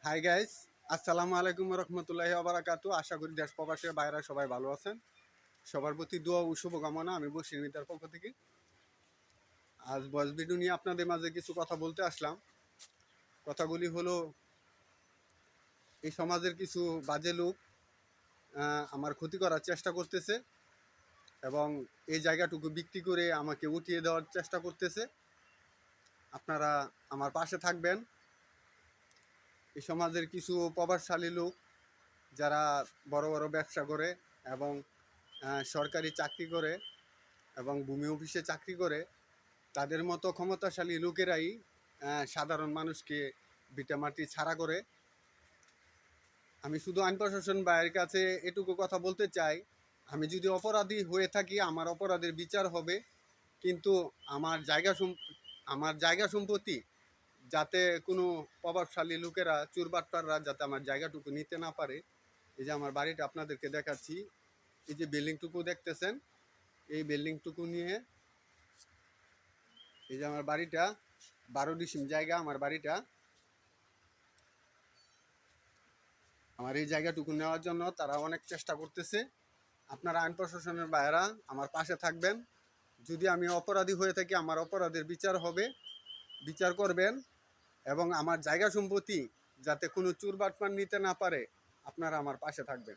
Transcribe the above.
Hi guys, আসসালামু আলাইকুম রহমতুল্লাহি ওবারাকাতু। আশা করি দেশ প্রবাসের বাইরে সবাই ভালো আছেন। সবার প্রতি দোয়া ও শুভকামনা। আমি বশির মিতার পক্ষ থেকে আজ বয়স ভিডিও নিয়ে আপনাদের মাঝে কিছু কথা বলতে আসলাম। কথাগুলি হলো, এই সমাজের কিছু বাজে লোক আমার ক্ষতি করার চেষ্টা করতেছে এবং এই জায়গাটুকু বিক্রি করে আমাকে উঠিয়ে দেওয়ার চেষ্টা করতেছে। আপনারা আমার পাশে থাকবেন। এই সমাজের কিছু প্রভাবশালী লোক যারা বড় বড় ব্যবসা করে এবং সরকারি চাকরি করে এবং ভূমি অফিসে চাকরি করে, তাদের মতো ক্ষমতাশালী লোকেরাই সাধারণ মানুষকে ভিটামাটি ছাড়া করে। আমি শুধু আইন প্রশাসন ভাইয়ের কাছে এটুকু কথা বলতে চাই, আমি যদি অপরাধী হয়ে থাকি আমার অপরাধের বিচার হবে, কিন্তু আমার জায়গা সম্পত্তি যাতে কোনো প্রভাবশালী লোকেরা চুরবাটপাররা যাতে আমার জায়গাটুকু নিতে না পারে। এই যে আমার বাড়িটা আপনাদেরকে দেখাচ্ছি, এই যে বিল্ডিংটুকু দেখতেছেন, এই বিল্ডিংটুকু নিয়ে এই যে আমার বাড়িটা 12 ডিসিম জায়গা। আমার এই জায়গাটুকু নেওয়ার জন্য তারা অনেক চেষ্টা করতেছে। আপনারা আইন প্রশাসনের ভাইয়েরা আমার পাশে থাকবেন। যদি আমি অপরাধী হয়ে থাকি আমার অপরাধের বিচার হবে, বিচার করবেন এবং আমার জায়গা সম্পত্তি যাতে কোনো চুরবাটপার নিতে না পারে, আপনারা আমার পাশে থাকবেন।